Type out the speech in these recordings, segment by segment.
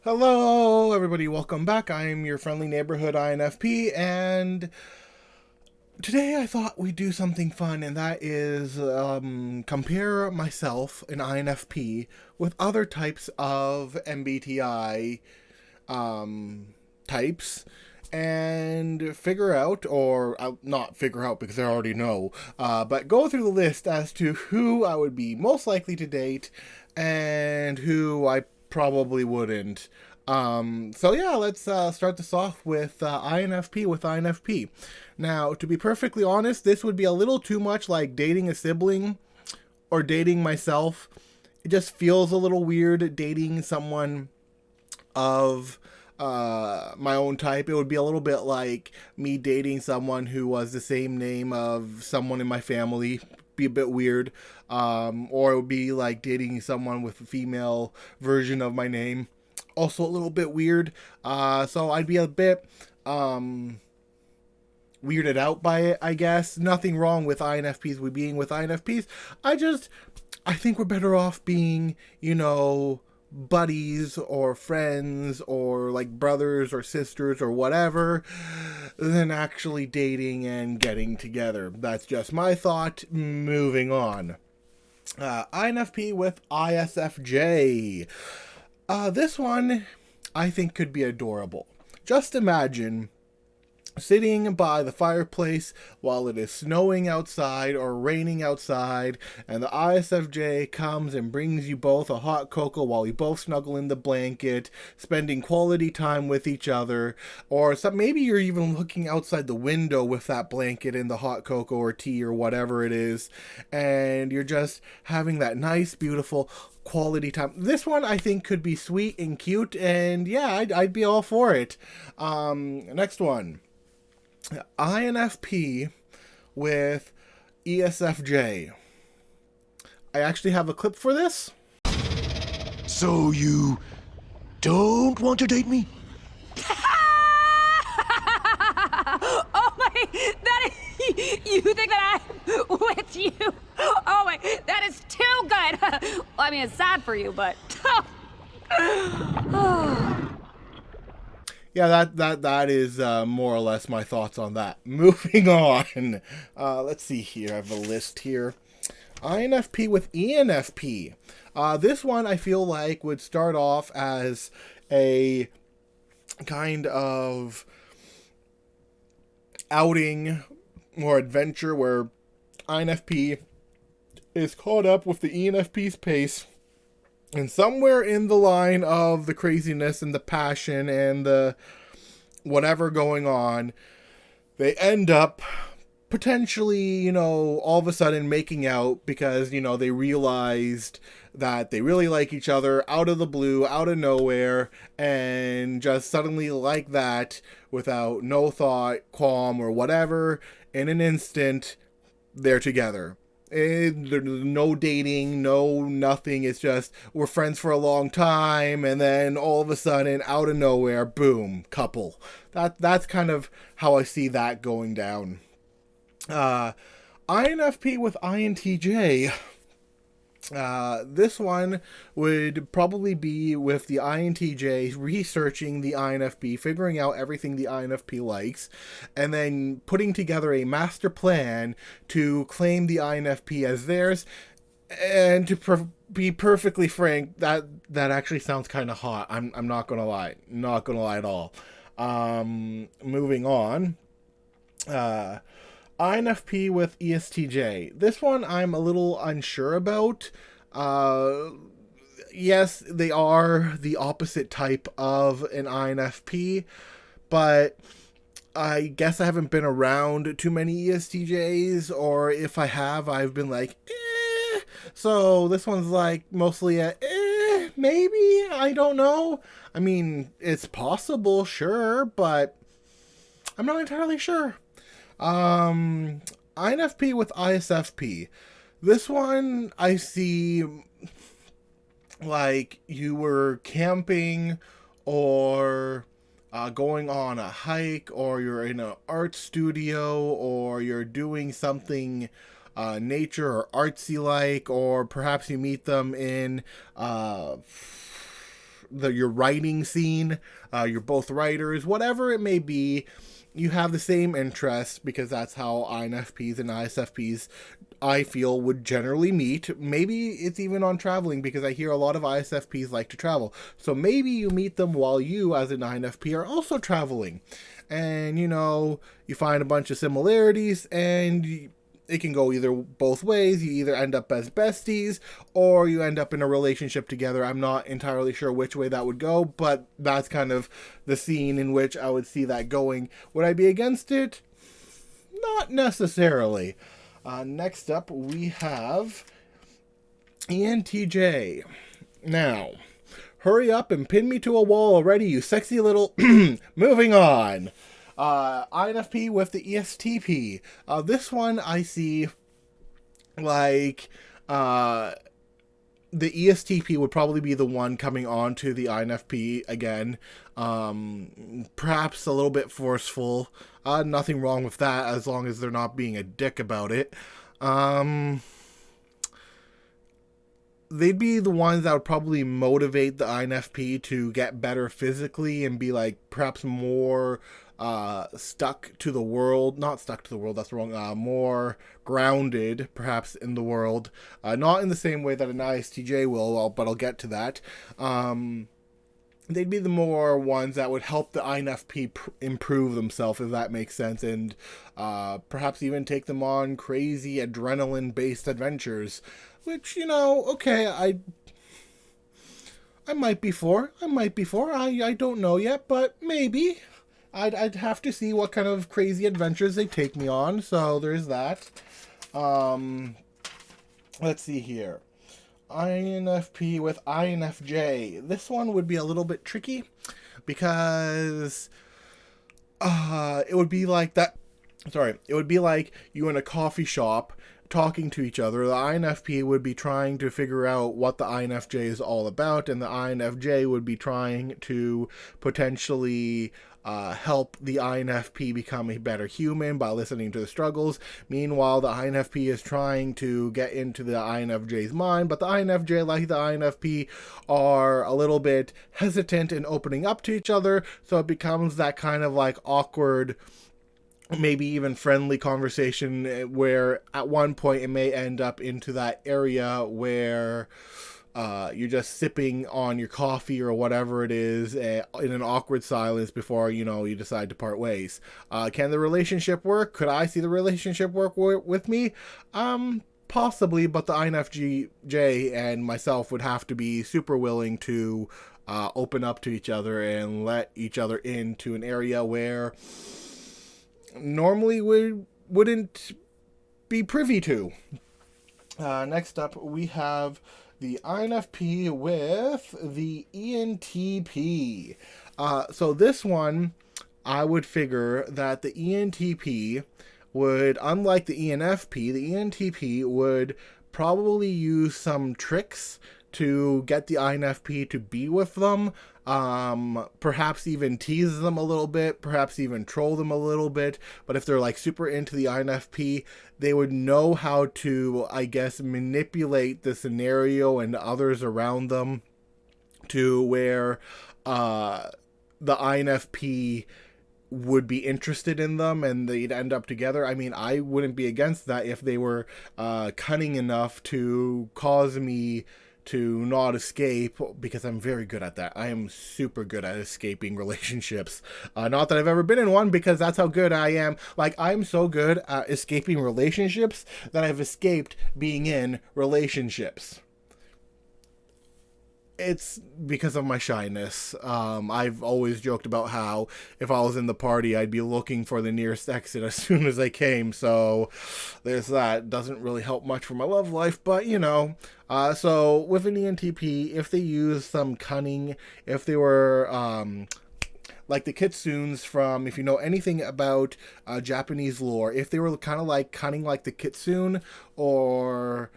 Hello, everybody. Welcome back. I'm your friendly neighborhood INFP, and today I thought we'd do something fun, and that is compare myself, an INFP, with other types of MBTI types, and figure out, or not figure out because I already know, but go through the list as to who I would be most likely to date and who I probably wouldn't. So yeah, let's start this off with INFP with INFP. Now, to be perfectly honest, this would be a little too much like dating a sibling or dating myself. It just feels a little weird dating someone of my own type. It would be a little bit like me dating someone who was the same name of someone in my family. Be a bit weird. Or it would be like dating someone with a female version of my name. Also a little bit weird. So I'd be a bit weirded out by it, I guess. Nothing wrong with INFPs with being with INFPs. I think we're better off being, buddies or friends or like brothers or sisters or whatever than actually dating and getting together. That's just my thought. Moving on. INFP with ISFJ. This one I think could be adorable. Just imagine sitting by the fireplace while it is snowing outside or raining outside, and the ISFJ comes and brings you both a hot cocoa while you both snuggle in the blanket, spending quality time with each other, or maybe you're even looking outside the window with that blanket and the hot cocoa or tea or whatever it is, and you're just having that nice, beautiful quality time. This one I think could be sweet and cute, and yeah, I'd be all for it. Next one. INFP with ESFJ. I actually have a clip for this. So you don't want to date me? Oh my, that is, you think that I'm with you? Oh my, that is too good. Well, I mean, it's sad for you, but. Yeah, that is more or less my thoughts on that. Moving on. Let's see here. I have a list here. INFP with ENFP. This one I feel like would start off as a kind of outing or adventure where INFP is caught up with the ENFP's pace. And somewhere in the line of the craziness and the passion and the whatever going on, they end up potentially, all of a sudden making out because, they realized that they really like each other out of the blue, out of nowhere, and just suddenly like that, without no thought, qualm, or whatever, in an instant, they're together. There's no dating, no nothing. It's just we're friends for a long time, and then all of a sudden, out of nowhere, boom, couple. That's kind of how I see that going down. INFP with INTJ. This one would probably be with the INTJ researching the INFP, figuring out everything the INFP likes, and then putting together a master plan to claim the INFP as theirs. And to be perfectly frank, that actually sounds kind of hot. I'm not gonna lie, at all. Moving on. INFP with ESTJ. This one I'm a little unsure about. Yes, they are the opposite type of an INFP, but I guess I haven't been around too many ESTJs, or if I have, I've been like, eh. So this one's like mostly a, maybe, I don't know. I mean, it's possible, sure, but I'm not entirely sure. INFP with ISFP. This one I see like you were camping or going on a hike, or you're in an art studio, or you're doing something nature or artsy like, or perhaps you meet them in your writing scene, you're both writers, whatever it may be, you have the same interests, because that's how INFPs and ISFPs, I feel, would generally meet. Maybe it's even on traveling, because I hear a lot of ISFPs like to travel. So maybe you meet them while you, as an INFP, are also traveling. And, you know, you find a bunch of similarities, and it can go either both ways. You either end up as besties, or you end up in a relationship together. I'm not entirely sure which way that would go, but that's kind of the scene in which I would see that going. Would I be against it? Not necessarily. Next up, we have ENTJ. Now, hurry up and pin me to a wall already, you sexy little... Moving on. INFP with the ESTP. This one I see like the ESTP would probably be the one coming on to the INFP again. Perhaps a little bit forceful. Nothing wrong with that, as long as they're not being a dick about it. They'd be the ones that would probably motivate the INFP to get better physically and be like perhaps more stuck to the world. Not stuck to the world, that's wrong. More grounded perhaps in the world. Not in the same way that an ISTJ will, but I'll get to that. They'd be the more ones that would help the INFP improve themselves, if that makes sense, and perhaps even take them on crazy adrenaline-based adventures, which, you know, okay, I might be for. I don't know yet, but maybe. I'd have to see what kind of crazy adventures they take me on, so there's that. Let's see here. INFP with INFJ. This one would be a little bit tricky, because it would be like that. Sorry, it would be like you in a coffee shop talking to each other. The INFP would be trying to figure out what the INFJ is all about, and the INFJ would be trying to potentially help the INFP become a better human by listening to the struggles. Meanwhile, the INFP is trying to get into the INFJ's mind, but the INFJ, like the INFP, are a little bit hesitant in opening up to each other, so it becomes that kind of like awkward, maybe even friendly conversation, where at one point it may end up into that area where you're just sipping on your coffee or whatever it is in an awkward silence before, you know, you decide to part ways. Can the relationship work? Could I see the relationship work with me? Possibly, but the INFJ and myself would have to be super willing to open up to each other and let each other into an area where normally we wouldn't be privy to. Next up, we have the INFP with the ENTP. So this one, I would figure that the ENTP would, unlike the ENFP, the ENTP would probably use some tricks to get the INFP to be with them. Perhaps even tease them a little bit, perhaps even troll them a little bit. But if they're like super into the INFP, they would know how to, I guess, manipulate the scenario and others around them to where the INFP would be interested in them and they'd end up together. I mean, I wouldn't be against that if they were cunning enough to cause me to not escape, because I'm very good at that. I am super good at escaping relationships. Not that I've ever been in one, because that's how good I am. Like, I'm so good at escaping relationships that I've escaped being in relationships. It's because of my shyness. I've always joked about how if I was in the party, I'd be looking for the nearest exit as soon as I came. So there's that. Doesn't really help much for my love life, but you know. So with an ENTP, if they use some cunning, if they were like the kitsunes from, if you know anything about Japanese lore, if they were kind of like cunning like the kitsune, or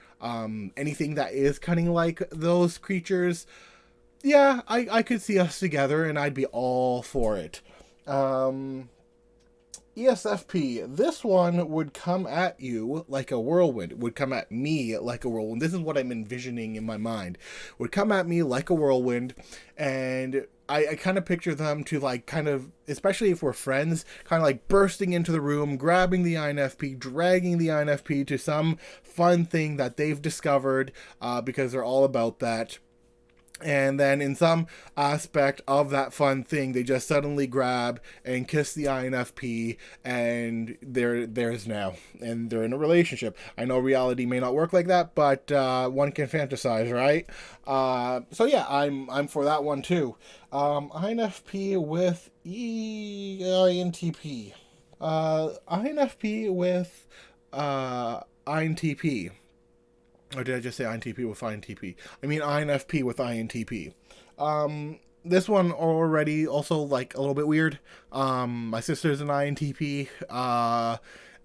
anything that is cunning like those creatures, yeah, I could see us together and I'd be all for it. ESFP, this one would come at you like a whirlwind. It would come at me like a whirlwind. This is what I'm envisioning in my mind. Would come at me like a whirlwind, and I kind of picture them to like kind of, especially if we're friends, kind of like bursting into the room, grabbing the INFP, dragging the INFP to some fun thing that they've discovered, because they're all about that. And then in some aspect of that fun thing, they just suddenly grab and kiss the INFP, and they're theirs now, and they're in a relationship. I know reality may not work like that, but one can fantasize, right? So yeah, I'm for that one too. INFP with INTP. INFP with INTP. Or did I just say INTP with INTP? I mean INFP with INTP. This one already also like a little bit weird. My sister's an INTP,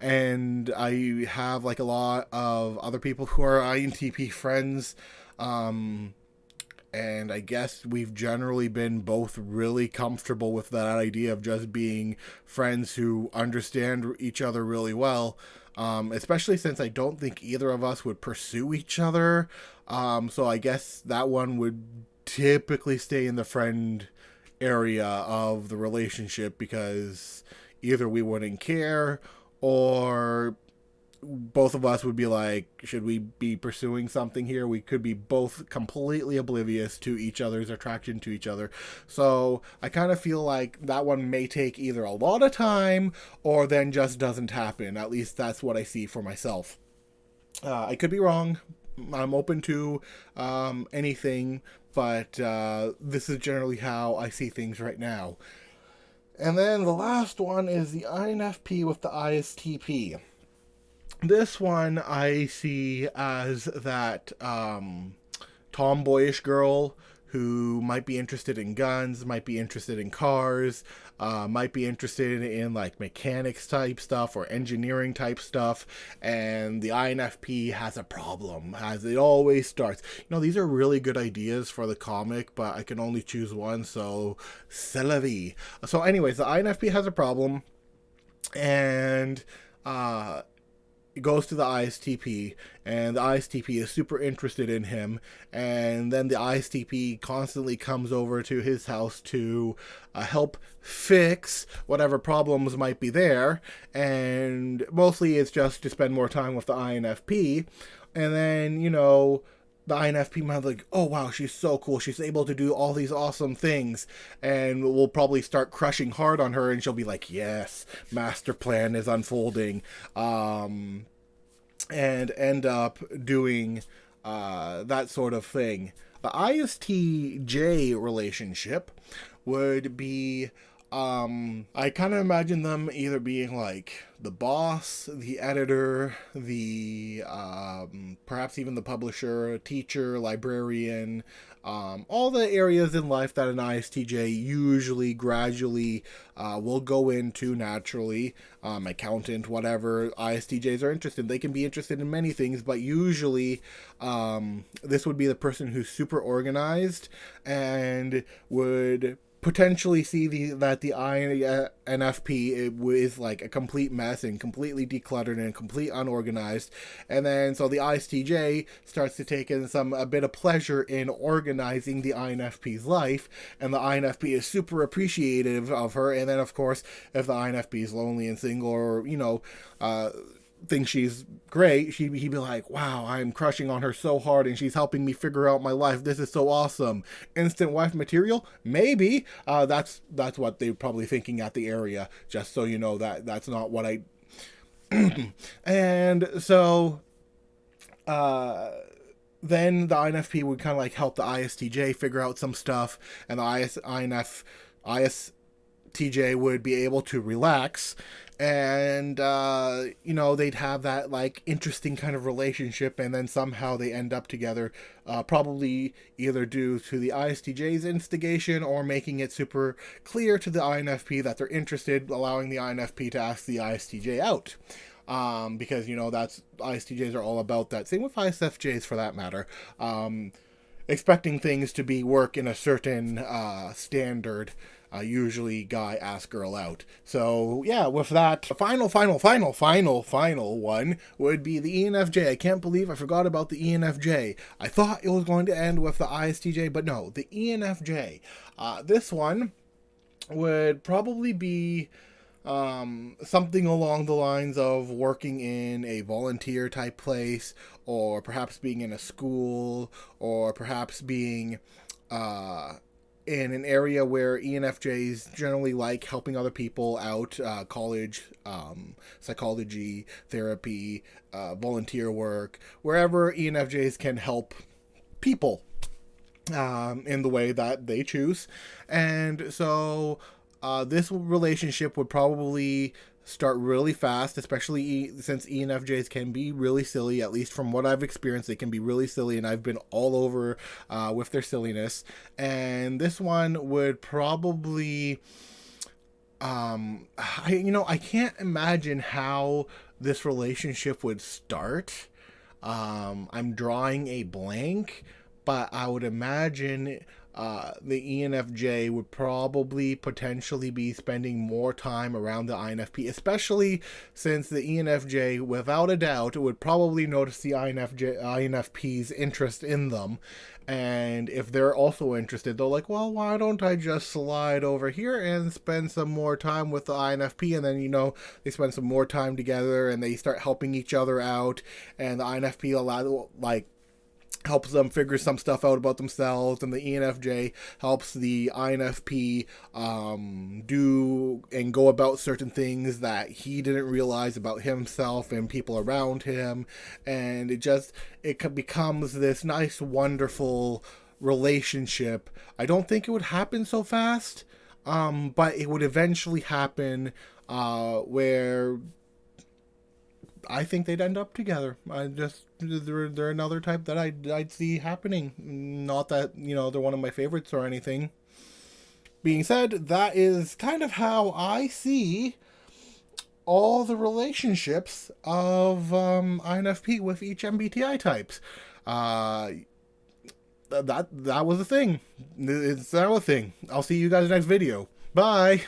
and I have like a lot of other people who are INTP friends. And I guess we've generally been both really comfortable with that idea of just being friends who understand each other really well. Especially since I don't think either of us would pursue each other. So I guess that one would typically stay in the friend area of the relationship, because either we wouldn't care, or both of us would be like, should we be pursuing something here? We could be both completely oblivious to each other's attraction to each other. So I kind of feel like that one may take either a lot of time or then just doesn't happen. At least that's what I see for myself. I could be wrong. I'm open to anything, but this is generally how I see things right now. And then the last one is the INFP with the ISTP. This one I see as that tomboyish girl who might be interested in guns, might be interested in cars, might be interested in like mechanics type stuff or engineering type stuff, and the INFP has a problem, as it always starts. You know, these are really good ideas for the comic, but I can only choose one, so c'est la vie. So anyways, the INFP has a problem, and it goes to the ISTP, and the ISTP is super interested in him, and then the ISTP constantly comes over to his house to help fix whatever problems might be there, and mostly it's just to spend more time with the INFP. And then, you know, the INFP might be like, oh wow, she's so cool, she's able to do all these awesome things, and we'll probably start crushing hard on her, and she'll be like, yes, master plan is unfolding, and end up doing that sort of thing. The ISTJ relationship would be, I kind of imagine them either being like the boss, the editor, the perhaps even the publisher, teacher, librarian, all the areas in life that an ISTJ usually gradually will go into naturally. Accountant, whatever ISTJs are interested in. They can be interested in many things, but usually this would be the person who's super organized and would potentially see that the INFP is like a complete mess and completely decluttered and complete unorganized, and then so the ISTJ starts to take in a bit of pleasure in organizing the INFP's life, and the INFP is super appreciative of her. And then of course, if the INFP is lonely and single, or you know, thinks she's great, he'd be like, wow, I'm crushing on her so hard and she's helping me figure out my life, this is so awesome. Instant wife material? Maybe. That's what they're probably thinking at the area, just so you know that's not what I and so then the INFP would kind of like help the ISTJ figure out some stuff, and the ISTJ would be able to relax, and you know, they'd have that like interesting kind of relationship, and then somehow they end up together, probably either due to the ISTJ's instigation or making it super clear to the INFP that they're interested, allowing the INFP to ask the ISTJ out. Because, you know, that's ISTJs are all about that. Same with ISFJs for that matter. expecting things to be work in a certain standard. Usually guy asks girl out. So yeah, with that, the final one would be the ENFJ. I can't believe I forgot about the ENFJ. I thought it was going to end with the ISTJ, but no, the ENFJ. This one would probably be something along the lines of working in a volunteer type place, or perhaps being in a school, or perhaps being in an area where ENFJs generally like helping other people out, college, psychology, therapy, volunteer work, wherever ENFJs can help people in the way that they choose. And so this relationship would probably start really fast, especially since ENFJs can be really silly. At least from what I've experienced, they can be really silly, and I've been all over with their silliness. And this one would probably, I can't imagine how this relationship would start. I'm drawing a blank, but I would imagine the ENFJ would probably potentially be spending more time around the INFP, especially since the ENFJ, without a doubt, would probably notice the INFP's interest in them. And if they're also interested, they're like, well, why don't I just slide over here and spend some more time with the INFP? And then, they spend some more time together and they start helping each other out. And the INFP helps them figure some stuff out about themselves, and the ENFJ helps the INFP do and go about certain things that he didn't realize about himself and people around him, and it becomes this nice, wonderful relationship. I don't think it would happen so fast, but it would eventually happen where I think they'd end up together. They're another type that I'd see happening. Not that, they're one of my favorites or anything. Being said, that is kind of how I see all the relationships of INFP with each MBTI types. That was a thing. It's now a thing. I'll see you guys next video. Bye.